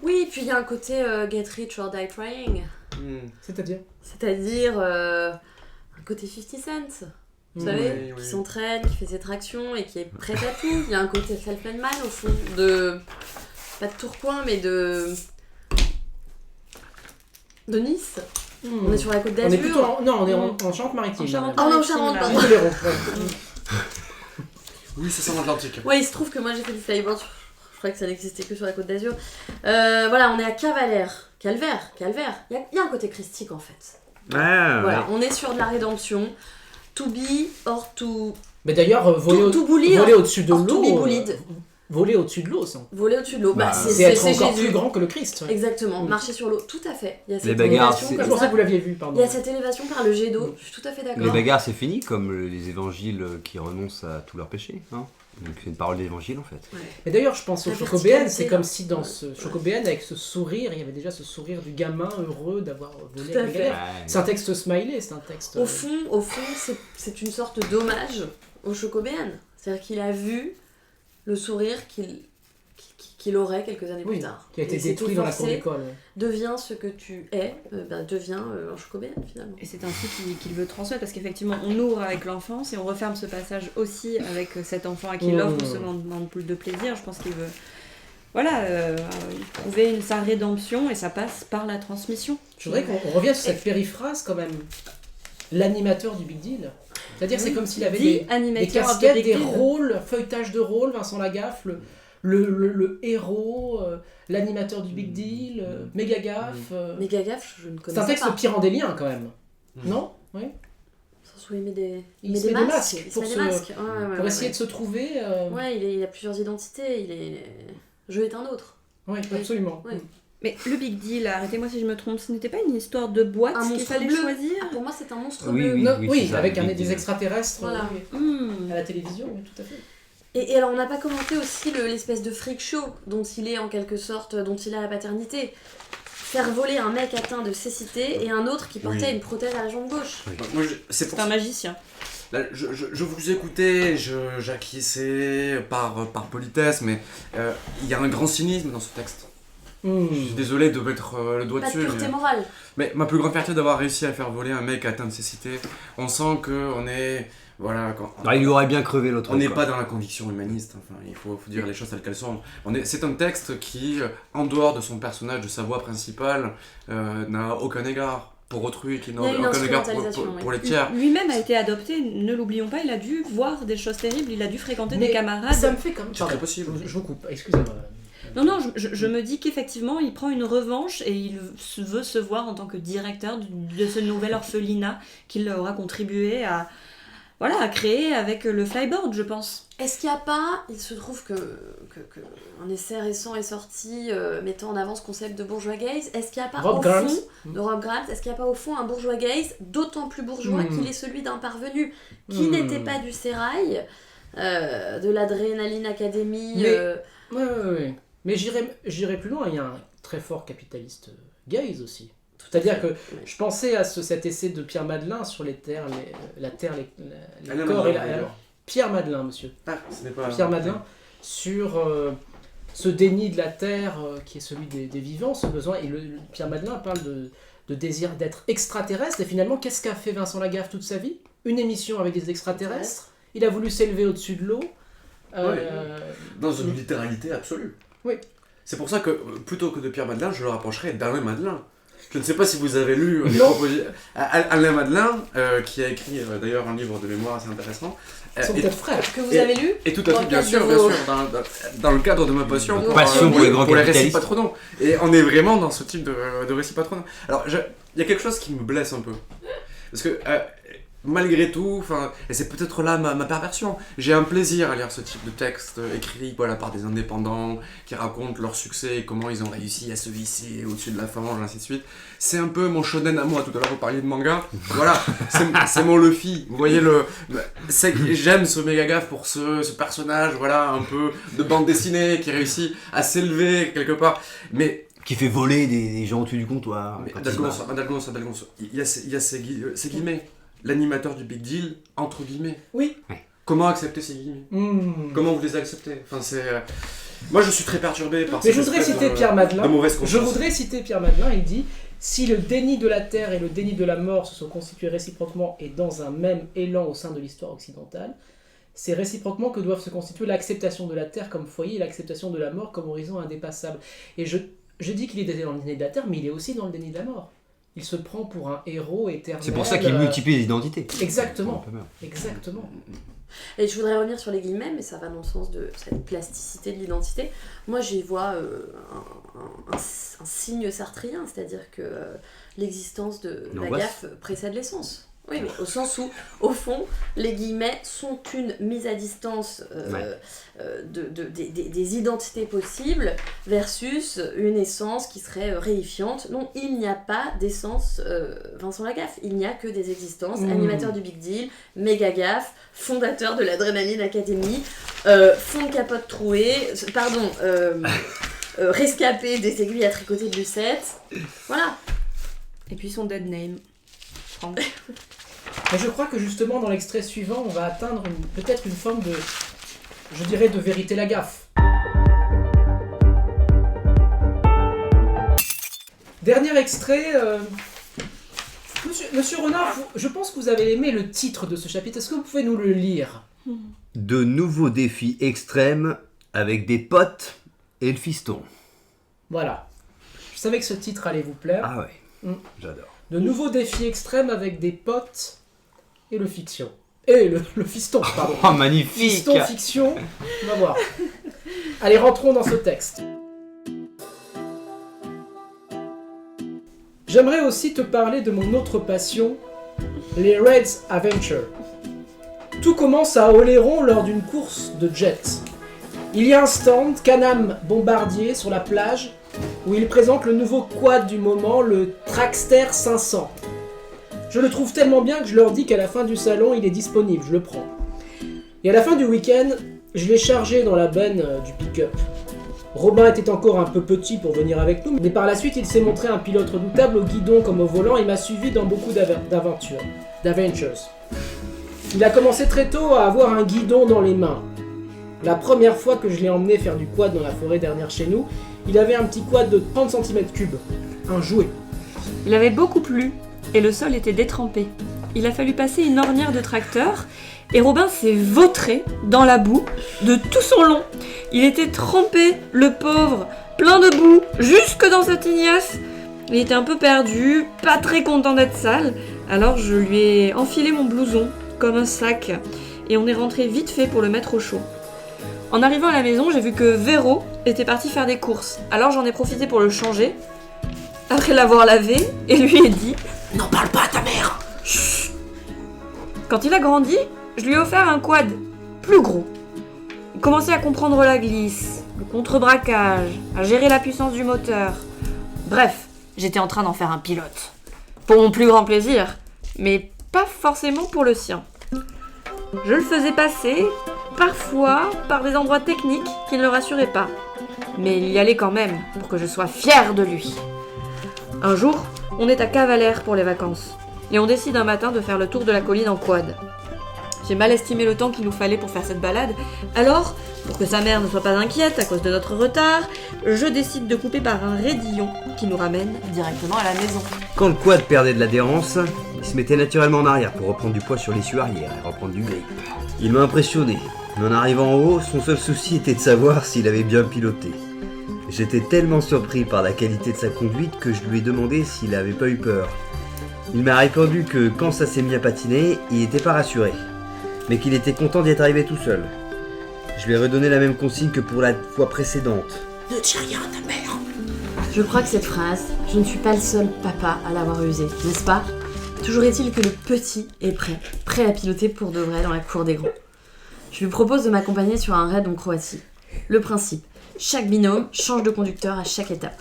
Oui, puis il y a un côté get rich or die trying. C'est-à-dire C'est-à-dire un côté 50 Cent. Vous savez, oui. qui s'entraîne, qui fait ses tractions et qui est prêt à tout. Il y a un côté self-made man au fond, pas de Tourcoing, mais de Nice. On est sur la côte On est d'Azur. plutôt on est en Charente-Maritime. En Charente- Ah, on est en Charente, là. pardon. Tolérant, ouais. Oui, c'est ça l'Atlantique. Ouais, il se trouve que moi j'ai fait du flyboard, je croyais que ça n'existait que sur la côte d'Azur. Voilà, on est à Calvaire. Il y a un côté christique en fait. Voilà, on est sur de la rédemption. To be or to... Mais d'ailleurs, voler bully, au-dessus de or to be l'eau. bullied. Voler au-dessus de l'eau, c'est Voler au-dessus de l'eau, c'est être encore Jésus. plus grand que le Christ. Ouais. Exactement, marcher sur l'eau, tout à fait. Il y a cette Les bagarres, élévation c'est comme C'est pour ça ça. que vous l'aviez vu, Il pardon. y a cette élévation par le jet d'eau, je suis tout à fait d'accord. Les bagarres c'est fini comme les évangiles qui renoncent à tous leurs péchés, hein. Donc c'est une parole d'évangile en fait. Mais d'ailleurs, je pense au La Chocobéen, verticalité, c'est là. comme si dans ce Chocobéen, avec ce sourire, il y avait déjà ce sourire du gamin heureux d'avoir volé Tout à avec fait. Mégagaffe. C'est un texte smiley, c'est un texte... Au fond, c'est une sorte d'hommage au Chocobéan. C'est-à-dire qu'il a vu le sourire qu'il aurait quelques années Oui, plus tard. qui a été Et c'est détruit tout dans la cour forcé. d'école. Ouais. Deviens ce que tu es, deviens un Chocobéan finalement. Et c'est ainsi qu'il veut transmettre, parce qu'effectivement, on ouvre avec l'enfance et on referme ce passage aussi avec cet enfant à qui il offre ce moment de plaisir. Je pense qu'il veut trouver sa rédemption et ça passe par la transmission. Je voudrais qu'on revienne sur cette périphrase quand même. L'animateur du Big Deal. C'est-à-dire c'est comme s'il avait des casquettes, des rôles, feuilletage de rôles, Vincent Lagaffe, le héros, l'animateur du Big Deal, Mégagaffe. Mégagaffe, je ne C'est connais un texte pas. pyrrandélien quand même. Non? Oui. Sans il met des, Il se met des masques Il se pour met des se- masques. Ouais, Pour essayer de se trouver. Ouais, il a plusieurs identités. Je est un autre. Oui, absolument. Ouais. Mais le Big Deal, arrêtez-moi si je me trompe, ce n'était pas une histoire de boîte Un qu'il monstre fallait bleu. choisir Ah, pour moi, c'est un monstre Oui, bleu. oui. Non, c'est ça, avec le Big des Deal. extraterrestres Voilà. à la télévision, oui, tout à fait. Et alors, on n'a pas commenté aussi l'espèce de freak show dont il est en quelque sorte, dont il a la paternité. Faire voler un mec atteint de cécité et un autre qui portait Oui. une prothèse à la jambe gauche. Moi, c'est pour C'est un magicien. Là, je vous écoutais, j'acquiesçais par politesse, mais il y a un grand cynisme dans ce texte. Je suis désolé de mettre le doigt Pas de dessus, pureté morale. mais ma plus grande fierté d'avoir réussi à faire voler un mec atteint de cécité. On sent qu'on est voilà, Il lui aurait bien crevé l'autre. on n'est pas dans la conviction humaniste, enfin, il faut dire les choses telles qu'elles sont. C'est un texte qui, en dehors de son personnage, de sa voix principale, n'a aucun égard pour autrui, qui n'a Il y a une aucun égard instrumentalisation, pour les tiers. Lui-même a été adopté, ne l'oublions pas, il a dû voir des choses terribles, il a dû fréquenter Mais des camarades. Ça me fait quand même. C'est très Pardon, possible. Je vous coupe, excusez-moi. Non, je me dis qu'effectivement, il prend une revanche et il veut se voir en tant que directeur de ce nouvel orphelinat qu'il aura contribué à créer avec le Flyboard, je pense. Est-ce qu'il n'y a pas, il se trouve que un essai récent est sorti mettant en avant ce concept de bourgeois gaze, est-ce qu'il n'y a pas Rob au Grimes. fond, de Rob Grimes, est-ce qu'il n'y a pas au fond un bourgeois gaze d'autant plus bourgeois qu'il est celui d'un parvenu qui n'était pas du sérail, de l'Adrénaline Academy. Mais- Ouais. Mais j'irai plus loin, il y a un très fort capitaliste gaze aussi. C'est-à-dire que je pensais à cet essai de Pierre Madelin sur les terres, la terre, les corps et la... Pierre Madelin, monsieur. Ah, ce n'est pas... Pierre Madelin, sur ce déni de la terre qui est celui des vivants, ce besoin. Et Pierre Madelin parle de désir d'être extraterrestre. Et finalement, qu'est-ce qu'a fait Vincent Lagaffe toute sa vie? Une émission avec des extraterrestres. Il a voulu s'élever au-dessus de l'eau. Dans une littéralité absolue. Oui. C'est pour ça que, plutôt que de Pierre Madelin, je le rapprocherais d'Alain Madelin. Je ne sais pas si vous avez lu Alain Madelin, qui a écrit d'ailleurs un livre de mémoire assez intéressant. Ils sont peut-être frères. Que vous avez lu Et tout à Dans fait, le bien cadre sûr, de bien vos- sûr, dans le cadre de ma passion Passion pour les grands récits capitalistes. patronaux. Et on est vraiment dans ce type de récits patronaux. Alors, il y a quelque chose qui me blesse un peu. Parce que, malgré tout, et c'est peut-être là ma perversion, j'ai un plaisir à lire ce type de texte écrit par des indépendants qui racontent leur succès et comment ils ont réussi à se visser au-dessus de la fange, ainsi de suite. C'est un peu mon shonen à moi. Tout à l'heure, vous parliez de manga. Voilà, c'est mon Luffy. Vous voyez, j'aime ce méga gaffe pour ce personnage, voilà, un peu de bande dessinée qui réussit à s'élever quelque part. Mais Qui fait voler des gens au-dessus du comptoir. quand il se barre. Dalgons, il y a ces guillemets. L'animateur du Big Deal, entre guillemets. Oui. Comment accepter ces guillemets Comment vous les acceptez? Moi, je suis très perturbé par Mais ces je voudrais espèces citer Pierre Madelin. de mauvaise Je conscience. voudrais citer Pierre Madelin. Il dit: si le déni de la terre et le déni de la mort se sont constitués réciproquement et dans un même élan au sein de l'histoire occidentale, c'est réciproquement que doivent se constituer l'acceptation de la terre comme foyer et l'acceptation de la mort comme horizon indépassable. Et je dis qu'il est dans le déni de la terre, mais il est aussi dans le déni de la mort. Il se prend pour un héros éternel. C'est pour ça qu'il multiplie les identités. Exactement. Exactement. Et je voudrais revenir sur les guillemets, mais ça va dans le sens de cette plasticité de l'identité. Moi, j'y vois un signe sartrien, c'est-à-dire que l'existence de la L'angoisse. gaffe précède l'essence. Oui, mais au sens où, au fond, les guillemets sont une mise à distance des identités possibles versus une essence qui serait réifiante. Non, il n'y a pas d'essence Vincent Lagaffe. Il n'y a que des existences. Animateur du Big Deal, méga gaffe, fondateur de l'Adrénaline Academy, fond de capote troué, rescapé des aiguilles à tricoter de Lucette. Voilà. Et puis son dead name. Franck. Mais je crois que justement dans l'extrait suivant, on va atteindre peut-être une forme de, je dirais, de vérité Lagaffe. Dernier extrait. Monsieur Renard, je pense que vous avez aimé le titre de ce chapitre. Est-ce que vous pouvez nous le lire? De nouveaux défis extrêmes avec des potes et le fiston. Voilà. Je savais que ce titre allait vous plaire. Ah ouais, j'adore. De nouveaux défis extrêmes avec des potes et le fiction. Et le fiston, pardon. Oh, magnifique! Fiston, fiction, on va voir. Allez, rentrons dans ce texte. J'aimerais aussi te parler de mon autre passion, les Reds Adventure. Tout commence à Oléron lors d'une course de jet. Il y a un stand Can-Am Bombardier sur la plage où il présente le nouveau quad du moment, le Trackster 500. Je le trouve tellement bien que je leur dis qu'à la fin du salon, il est disponible, je le prends. Et à la fin du week-end, je l'ai chargé dans la benne du pick-up. Robin était encore un peu petit pour venir avec nous, mais par la suite, il s'est montré un pilote redoutable au guidon comme au volant et m'a suivi dans beaucoup d'aventures. Il a commencé très tôt à avoir un guidon dans les mains. La première fois que je l'ai emmené faire du quad dans la forêt dernière chez nous, il avait un petit quad de 30 cm3, un jouet. Il avait beaucoup plu et le sol était détrempé. Il a fallu passer une ornière de tracteur Et Robin s'est vautré dans la boue de tout son long. Il était trempé, le pauvre, plein de boue, jusque dans sa tignasse. Il était un peu perdu, pas très content d'être sale. Alors je lui ai enfilé mon blouson, comme un sac, et on est rentré vite fait pour le mettre au chaud. En arrivant à la maison, j'ai vu que Véro était parti faire des courses. Alors j'en ai profité pour le changer, après l'avoir lavé, et lui ai dit « N'en parle pas à ta mère !» Chut. Quand il a grandi, je lui ai offert un quad plus gros. Il commençait à comprendre la glisse, le contre-braquage, à gérer la puissance du moteur. Bref, j'étais en train d'en faire un pilote. Pour mon plus grand plaisir, mais pas forcément pour le sien. Je le faisais passer, parfois, par des endroits techniques qui ne le rassuraient pas. Mais il y allait quand même, pour que je sois fière de lui. Un jour, on est à Cavalère pour les vacances, et on décide un matin de faire le tour de la colline en quad. J'ai mal estimé le temps qu'il nous fallait pour faire cette balade, alors, pour que sa mère ne soit pas inquiète à cause de notre retard, je décide de couper par un raidillon qui nous ramène directement à la maison. Quand le quad perdait de l'adhérence, il se mettait naturellement en arrière pour reprendre du poids sur l'essieu arrière et reprendre du grip. Il m'a impressionné, mais en arrivant en haut, son seul souci était de savoir s'il avait bien piloté. J'étais tellement surpris par la qualité de sa conduite que je lui ai demandé s'il avait pas eu peur. Il m'a répondu que quand ça s'est mis à patiner, il était pas rassuré, mais qu'il était content d'y être arrivé tout seul. Je lui ai redonné la même consigne que pour la fois précédente. Ne dis rien à ta mère. Je crois que cette phrase, je ne suis pas le seul papa à l'avoir usée, n'est-ce pas? Toujours est-il que le petit est prêt à piloter pour de vrai dans la cour des grands. Je lui propose de m'accompagner sur un raid en Croatie. Le principe, chaque binôme change de conducteur à chaque étape.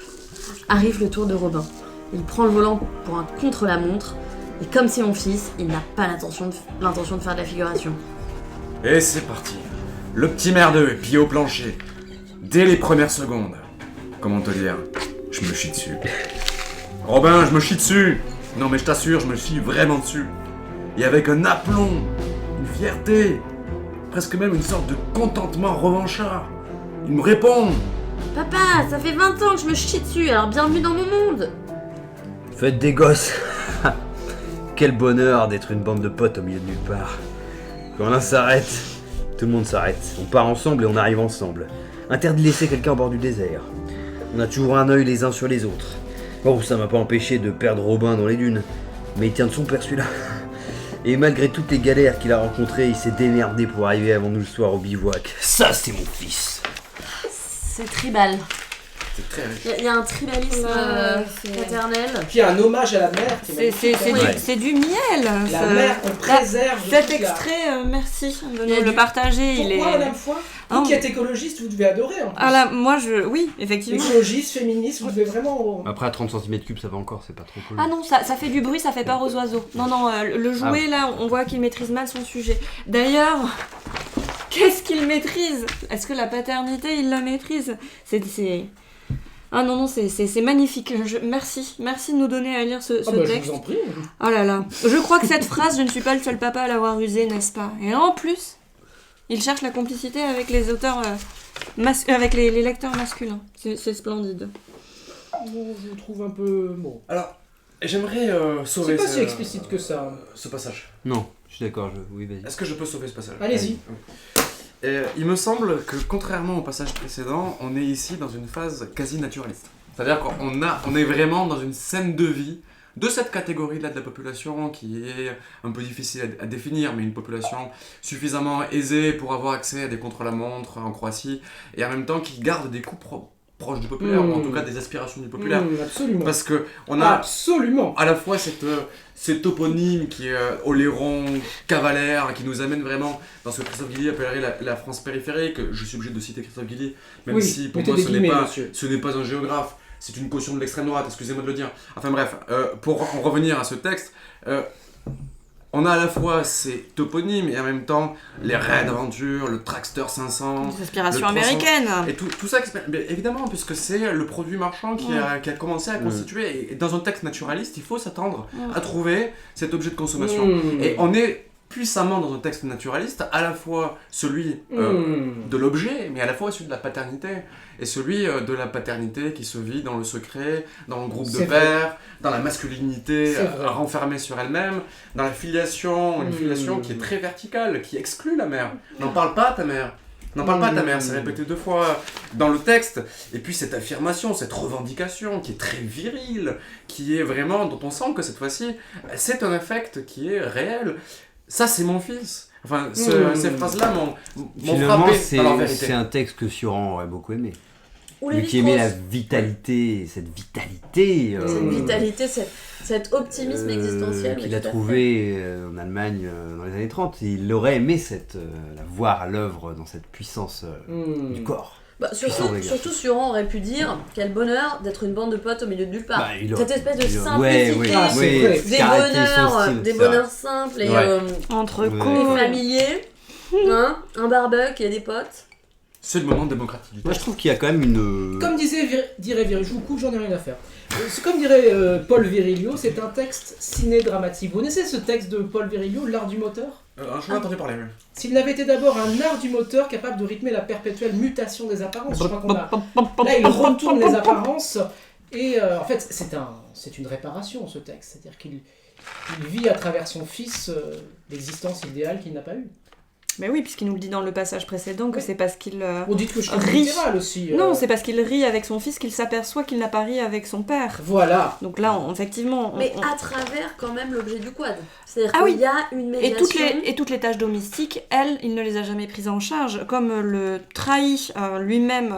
Arrive le tour de Robin. Il prend le volant pour un contre-la-montre, et comme c'est mon fils, il n'a pas l'intention de faire de la figuration. Et c'est parti. Le petit merdeux est pied au plancher. Dès les premières secondes. Comment te dire? Je me chie dessus. Robin, je me chie dessus. Non mais je t'assure, je me chie vraiment dessus. Et avec un aplomb, une fierté, presque même une sorte de contentement revanchard. Il me répond. Papa, ça fait 20 ans que je me chie dessus, alors bienvenue dans mon monde. Faites des gosses. Quel bonheur d'être une bande de potes au milieu de nulle part. Quand l'un s'arrête, tout le monde s'arrête. On part ensemble et on arrive ensemble. Interdit de laisser quelqu'un au bord du désert. On a toujours un œil les uns sur les autres. Bon, ça m'a pas empêché de perdre Robin dans les dunes. Mais il tient de son père celui-là. Et malgré toutes les galères qu'il a rencontrées, il s'est démerdé pour arriver avant nous le soir au bivouac. Ça, c'est mon fils. C'est tribal. C'est très riche. Il y a un tribalisme paternel. Puis il y a un hommage à la mère qui est magnifique. C'est du miel. La mère, on préserve. Cet toute la- extrait, merci de Il y a nous le du- partager. Pourquoi, il est... Madame Foy Ah, Vous qui êtes écologiste, vous devez adorer en plus. Ah là, moi oui, effectivement. Écologiste, féministe, vous devez vraiment. Après, à 30 cm3, ça va encore, c'est pas trop cool. Ah non, ça fait du bruit, ça fait peur aux oiseaux. Non, le jouet là, on voit qu'il maîtrise mal son sujet. D'ailleurs, qu'est-ce qu'il maîtrise? Est-ce que la paternité, il la maîtrise? Ah non, c'est magnifique. Merci de nous donner à lire ce Ah bah, je texte. vous en prie. Oh là là. Je crois que cette phrase, je ne suis pas le seul papa à l'avoir usée, n'est-ce pas? Et en plus, il cherche la complicité avec les auteurs, avec les lecteurs masculins. C'est splendide. Bon, je vous trouve un peu. Bon. Alors, j'aimerais sauver C'est pas si explicite que ça. ce passage. Non, je suis d'accord, oui, vas-y. Est-ce que je peux sauver ce passage? Allez-y. Il me semble que contrairement au passage précédent, on est ici dans une phase quasi naturaliste. C'est-à-dire qu'on est vraiment dans une scène de vie de cette catégorie-là de la population qui est un peu difficile à définir, mais une population suffisamment aisée pour avoir accès à des contre-la-montre en Croatie, et en même temps qui garde des coups proches du populaire, ou en tout cas des aspirations du populaire. Absolument. Parce que on a Absolument. à la fois cette toponyme qui est Oléron, Cavalère, qui nous amène vraiment dans ce que Christophe Guilly appellerait la France périphérique. Je suis obligé de citer Christophe Guilly, même Oui, si pour mettez moi des guillemets, monsieur. ce n'est pas un géographe, c'est une caution de l'extrême droite, excusez-moi de le dire. Enfin bref, pour en revenir à ce texte, on a à la fois ces toponymes et en même temps les raids d'aventure, le Traxter 500, Des aspirations le 300, américaines. et tout ça, mais évidemment, puisque c'est le produit marchand qui a commencé à constituer. Et dans un texte naturaliste, il faut s'attendre à trouver cet objet de consommation. Et on est puissamment dans un texte naturaliste, à la fois celui de l'objet, mais à la fois celui de la paternité, et celui de la paternité qui se vit dans le secret, dans le groupe de C'est vrai. pères, dans la masculinité C'est vrai. renfermée sur elle-même, dans la filiation, une filiation qui est très verticale, qui exclut la mère. N'en parle pas à ta mère. N'en parle pas à ta mère, c'est répété 2 fois dans le texte. Et puis cette affirmation, cette revendication qui est très virile, qui est vraiment, dont on sent que cette fois-ci, c'est un affect qui est réel. Ça, c'est mon fils. Enfin, ces phrases-là m'ont Finalement, frappé dans leur vérité. c'est un texte que Suran aurait beaucoup aimé. Ou Lui les qui aimait la Vitros. vitalité, cette vitalité. Cette vitalité, cet optimisme existentiel. Qu'il mais a tout à trouvé en Allemagne dans les années 30. Et il aurait aimé la voir à l'œuvre dans cette puissance du corps. Bah, Puissant, les gars. surtout Suran aurait pu dire quel bonheur d'être une bande de potes au milieu de nulle part. Bah, il aurait- Cette espèce de il aurait- simplicité, Ah, c'est vrai. des caractérise son bonheurs, style, des c'est vrai. bonheurs simples et, Ouais. Entre Ouais. cours. et familiers. Hein, un barbecue et des potes. C'est le moment démocratique du Moi, je texte. trouve qu'il y a quand même une. Comme dirait Virilio, je vous coupe, j'en ai rien à faire. Comme dirait Paul Virilio, c'est un texte ciné-dramatique. Vous connaissez ce texte de Paul Virilio, L'art du moteur? Je m'en ai entendu parler. S'il n'avait été d'abord un art du moteur capable de rythmer la perpétuelle mutation des apparences, je crois qu'on a... Là, il retourne les apparences et en fait, c'est une réparation ce texte. C'est-à-dire qu'il vit à travers son fils l'existence idéale qu'il n'a pas eue. Mais oui, puisqu'il nous le dit dans le passage précédent que Ouais. c'est parce qu'il... On dit que je suis Rit. littéral aussi. Non, c'est parce qu'il rit avec son fils qu'il s'aperçoit qu'il n'a pas ri avec son père. Voilà. Donc là, effectivement... Mais à travers quand même l'objet du quad. C'est-à-dire Ah qu'il oui. y a une Et médiation. toutes les tâches domestiques, elle, il ne les a jamais prises en charge. Comme le trahit lui-même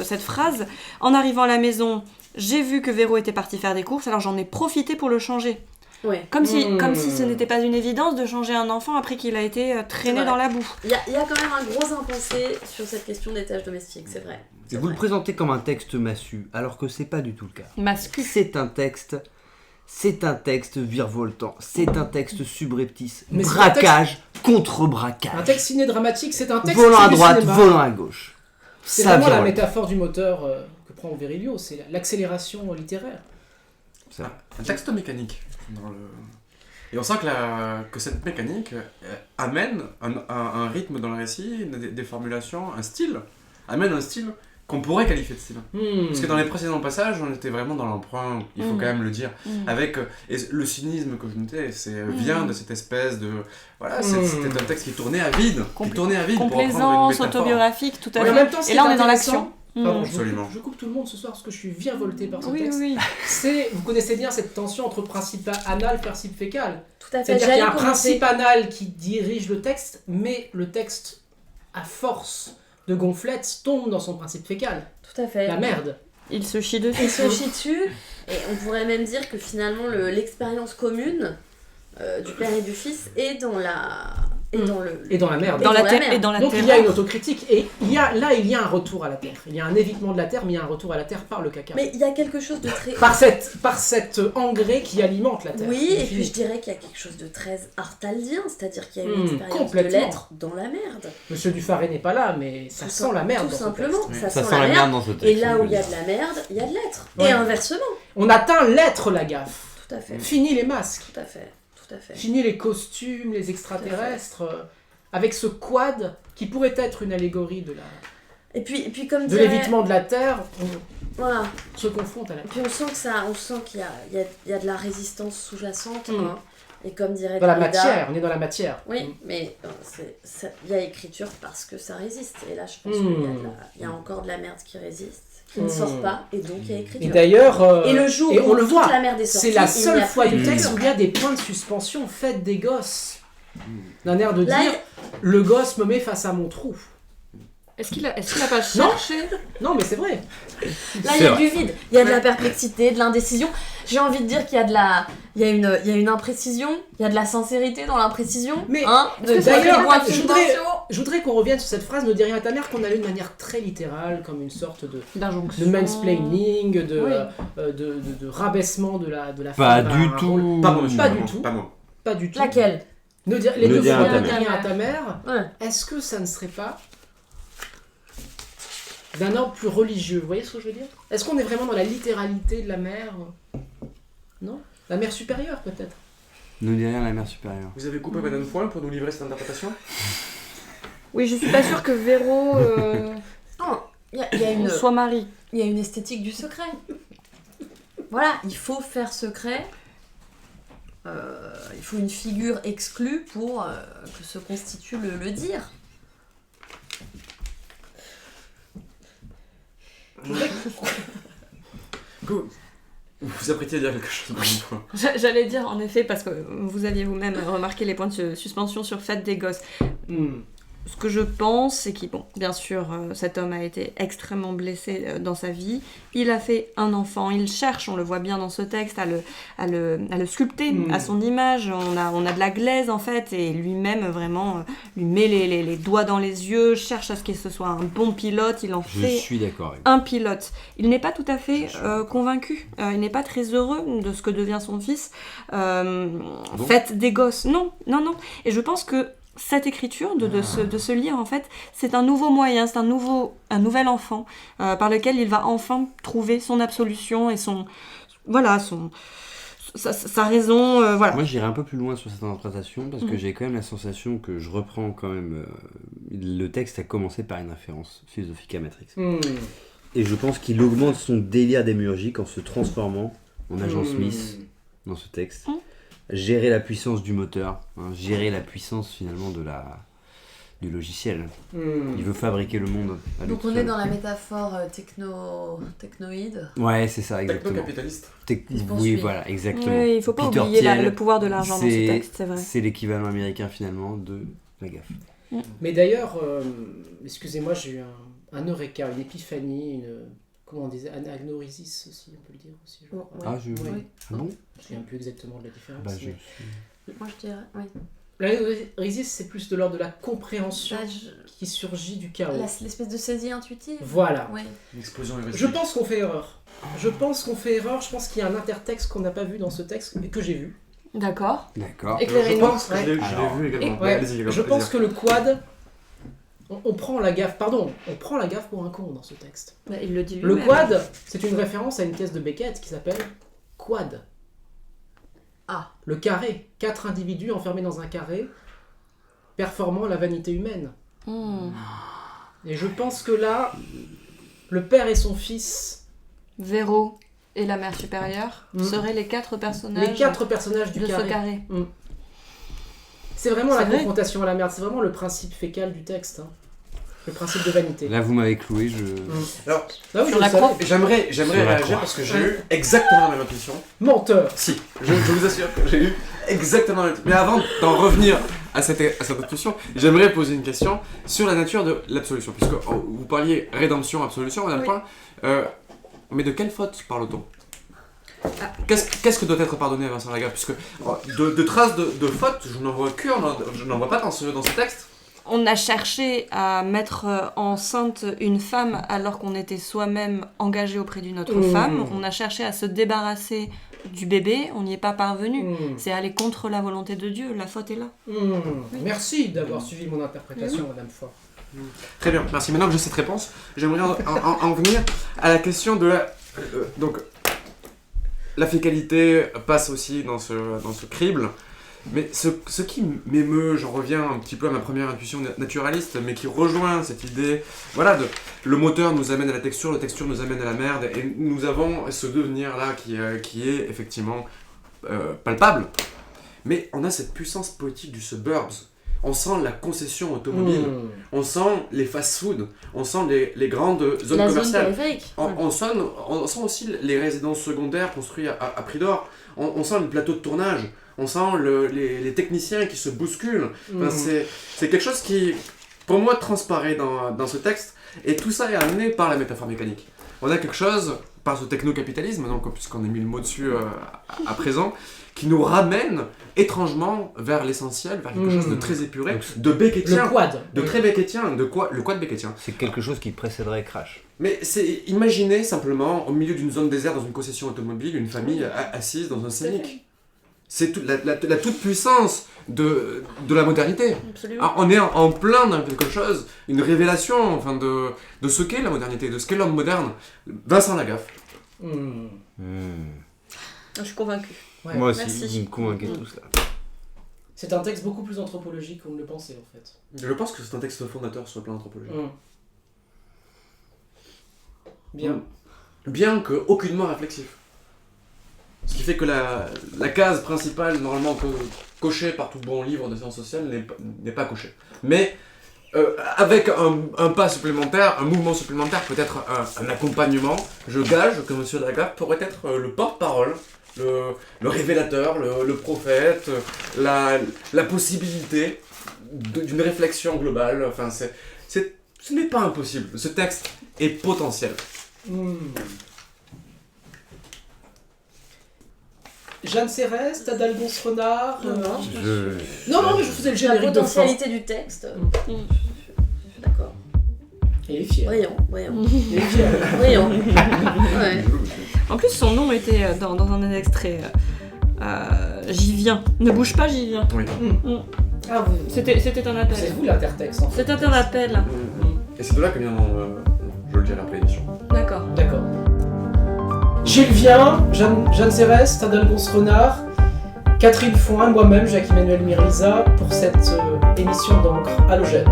cette phrase, en arrivant à la maison, j'ai vu que Véro était parti faire des courses, alors j'en ai profité pour le changer. Ouais. Comme si ce n'était pas une évidence de changer un enfant après qu'il a été traîné Ouais. dans la boue. Il y a quand même un gros impensé sur cette question des tâches domestiques, c'est vrai. Et vous le présentez comme un texte massu, alors que c'est pas du tout le cas. Mascu. C'est un texte virevoltant, c'est un texte subreptice, Mais c'est braquage contre braquage, Un texte ciné-dramatique, c'est un texte volant c'est à du droite, cinéma. volant à gauche. C'est Ça vraiment la virevolte. métaphore du moteur que prend Virilio, c'est l'accélération littéraire. Un texte mécanique. Et on sent que cette mécanique amène un rythme dans le récit, des formulations, un style. Amène un style qu'on pourrait qualifier de style. Parce que dans les précédents passages, on était vraiment dans l'emprunt, il faut quand même le dire, avec et le cynisme que je notais, vient de cette espèce de... Voilà, c'était un texte qui tournait à vide. Qui tournait à vide pour reprendre une Complaisance, métaphore. autobiographique, tout à Mais en fait. même temps, ce Et qui là, est on est dans intéressant- l'action. Pardon, Absolument. je coupe tout le monde ce soir parce que je suis virevolté par ce Oui, texte. oui. Vous connaissez bien cette tension entre principe anal et principe fécal. Tout à fait. C'est-à-dire qu'il y a un J'allais principe commenter. anal qui dirige le texte, mais le texte, à force de gonflettes, tombe dans son principe fécal. Tout à fait. La merde. Il se chie dessus. Il se chie dessus, et on pourrait même dire que finalement l'expérience commune du père et du fils est dans la... Et dans la merde. Dans la terre merde. et dans la Donc il y a terreur. une autocritique et il y a un retour à la terre. Il y a un évitement de la terre, mais il y a un retour à la terre par le caca. Mais il y a quelque chose de très... Par cet engrais qui alimente la terre. Oui, et puis je dirais qu'il y a quelque chose de très artaldien, c'est-à-dire qu'il y a une expérience de complètement. l'être dans la merde. Monsieur Dufaré n'est pas là, mais ça Tout sent la merde. Tout dans ce simplement, texte. ça, Ça sent sent la merde dans ce Et texte. là où il y a de la merde, il y a de l'être. Ouais. Et inversement. On atteint l'être, la gaffe. Tout à fait. Fini les masques. Tout à fait. Tout à fait. Fini les costumes, les extraterrestres. Avec ce quad qui pourrait être une allégorie de Et puis comme de dirait... l'évitement de la terre, Voilà. on se confronte à la Et puis on sent qu'il y a de la résistance sous-jacente. Mm. Hein. Et comme dirait dans la Derrida- matière. On est dans la matière. Oui, mais il y a écriture parce que ça résiste. Et là, je pense qu'il y a encore de la merde qui résiste, qui ne sort pas, et donc il y a Et écriture. d'ailleurs, Et le jour et où on le toute voit, la merde est sortie, c'est la il seule n'y a fois plus du de texte où culture. il y a des points de suspension faits des gosses. D'un air de Là, dire, le gosse me met face à mon trou. Est-ce qu'il a pas cherché? Non, mais c'est vrai. Là, il y a du vide, il y a de la perplexité, de l'indécision. J'ai envie de dire qu'il y a il y a une imprécision, il y a de la sincérité dans l'imprécision. Mais hein, d'ailleurs, de je voudrais qu'on revienne sur cette phrase, ne dis rien à ta mère, qu'on a lu de manière très littérale, comme une sorte de D'injonction. mansplaining, Oui. de rabaissement de la Pas femme à du un tout. rôle. Pas moi, monsieur, Pas pas du moi, tout. Pas moi. Pas du tout. Laquelle? Les Ne deux dis rien fois, à ta ne dis mère. rien à ta mère. Ouais. Est-ce que ça ne serait pas d'un ordre plus religieux? Vous voyez ce que je veux dire? Est-ce qu'on est vraiment dans la littéralité de la mère? Non? La mère supérieure, peut-être? Ne dit rien à la mère supérieure. Vous avez coupé Madame Foin pour nous livrer cette interprétation? Oui, je suis pas sûre que Véro Non, il y a une... soit mari. Il y a une esthétique du secret. Voilà, il faut faire secret. Il faut une figure exclue pour que se constitue le dire. Vous vous apprêtez à dire quelque chose, Madame Foin. J'allais dire en effet, parce que vous aviez vous-même remarqué les points de suspension sur Fête des Gosses. Ce que je pense, c'est que, bon, bien sûr, cet homme a été extrêmement blessé dans sa vie. Il a fait un enfant. Il cherche, on le voit bien dans ce texte, à le sculpter à son image. On a de la glaise, en fait, et lui-même, vraiment, lui met les doigts dans les yeux, cherche à ce que ce soit un bon pilote. Il en Je fait suis d'accord avec un pilote. Il n'est pas tout à fait convaincu. Il n'est pas très heureux de ce que devient son fils. Fête des Gosses. Non. Et je pense que cette écriture de ce livre, en fait, c'est un nouveau moyen, c'est un nouvel enfant par lequel il va enfin trouver son absolution et sa raison. Voilà. Moi, j'irai un peu plus loin sur cette interprétation parce que j'ai quand même la sensation que je reprends quand même. Le texte a commencé par une référence philosophique à Matrix. Et je pense qu'il augmente son délire démiurgique en se transformant en agent Smith dans ce texte. Gérer la puissance du moteur, gérer la puissance finalement du logiciel. Il veut fabriquer le monde. Donc on est dans la métaphore technoïde. Ouais, c'est ça, exactement. Techno-capitaliste. Oui, voilà, exactement. Oui, il ne faut pas Peter oublier Thiel, le pouvoir de l'argent dans ce texte, c'est vrai. C'est l'équivalent américain finalement de la gaffe. Mais d'ailleurs, excusez-moi, j'ai eu un eureka, une épiphanie, comment on disait, anagnorisis aussi, on peut le dire aussi. Je crois. Ah, Oui. Ah bon? Je ne me souviens plus exactement de la différence. Bah, Moi je dirais, oui. L'anagnorisis, c'est plus de l'ordre de la compréhension qui surgit du chaos. L'espèce de saisie intuitive. Voilà. Oui. Une explosion heuristique. Je pense qu'on fait erreur. Je pense qu'il y a un intertexte qu'on n'a pas vu dans ce texte et que j'ai vu. D'accord. D'accord. Je Éclairez-nous. pense que je l'ai vu également. Ouais, Allez-y, je pense que le quad, on prend la gaffe pour un con dans ce texte. Bah, il le dit Le lui-même. quad, c'est une référence à une pièce de Beckett qui s'appelle Quad. Ah. Le carré. 4 individus enfermés dans un carré, performant la vanité humaine. Et je pense que là, le père et son fils, Véro et la mère supérieure seraient les 4 personnages les 4 personnages du de carré. ce carré. C'est vraiment C'est la vrai. confrontation à la merde, c'est vraiment le principe fécal du texte. Le principe de vanité. Là, vous m'avez cloué, Alors, Ah oui, Sur je la le savais. croix. j'aimerais Sur la réagir croix. parce que j'ai eu exactement la même intuition. Menteur. Si, je vous assure que j'ai eu exactement la même intuition. Mais avant d'en revenir à cette intuition, j'aimerais poser une question sur la nature de l'absolution. Puisque vous parliez rédemption, absolution, Madame Point. Mais de quelle faute parle-t-on? Qu'est-ce que doit être pardonné à Vincent Lagaffe? Puisque de traces de faute, je n'en vois je n'en vois pas dans ce texte. On a cherché à mettre enceinte une femme alors qu'on était soi-même engagé auprès d'une autre femme. On a cherché à se débarrasser du bébé, on n'y est pas parvenu. C'est aller contre la volonté de Dieu, la faute est là. Merci d'avoir suivi mon interprétation, Madame Foy. Très bien, merci. Maintenant que j'ai cette réponse, j'aimerais en venir à la question de la... donc, la fécalité passe aussi dans ce crible. Mais ce qui m'émeut, j'en reviens un petit peu à ma première intuition naturaliste, mais qui rejoint cette idée, voilà, le moteur nous amène à la texture nous amène à la merde, et nous avons ce devenir-là qui est effectivement palpable. Mais on a cette puissance poétique du suburbs. On sent la concession automobile, on sent les fast-food, on sent les grandes zones La zone commerciales. périphérique. On sent aussi les résidences secondaires construites à prix d'or. On sent le plateau de tournage. On sent les techniciens qui se bousculent. Enfin, c'est quelque chose qui, pour moi, transparaît dans ce texte. Et tout ça est amené par la métaphore mécanique. On a quelque chose, par ce techno-capitalisme, donc, puisqu'on a mis le mot dessus à présent, qui nous ramène étrangement vers l'essentiel, vers quelque chose de très épuré, de beckettien. Le quad. De très beckettien, le quad beckettien. C'est quelque chose qui précéderait Crash. Mais c'est imaginez simplement, au milieu d'une zone déserte, dans une concession automobile, une famille assise dans un scénic. C'est la toute-puissance de la modernité. Absolument. Alors, on est en plein dans quelque chose, une révélation enfin, de ce qu'est la modernité, de ce qu'est l'homme moderne. Vincent Lagaffe. Je suis convaincue. Ouais. Moi aussi, Merci. vous me convainquez tous là. C'est un texte beaucoup plus anthropologique qu'on ne le pensait en fait. Je pense que c'est un texte fondateur sur le plan anthropologique. Bien. Bien que aucunement réflexif. Ce qui fait que la case principale, normalement cochée par tout bon livre de sciences sociales, n'est pas cochée. Mais avec un pas supplémentaire, un mouvement supplémentaire, peut-être un accompagnement, je gage que M. Daguerre pourrait être le porte-parole, le révélateur, le prophète, la possibilité d'une réflexion globale. Enfin, ce n'est pas impossible. Ce texte est potentiel. Jeanne Cérès, Adalphonse Renard. Non, mais je faisais le la générique de fin. potentialité du texte. Je suis d'accord. Et il est fier. Voyons. Il est fier. Voyons. Ouais. En plus, son nom était dans un extrait. J'y viens. Ne bouge pas, j'y viens. Oui. Ah, vous. C'était un appel. C'est vous l'intertexte en fait. C'était un appel. Et c'est de là que vient, je le dirai après l'émission. D'accord. D'accord. Gilles Vien, Jeanne Cérès, Adalphonse Renard, Catherine Foin, moi-même, Jacques-Emmanuel Mirliza, pour cette émission d'encre halogène.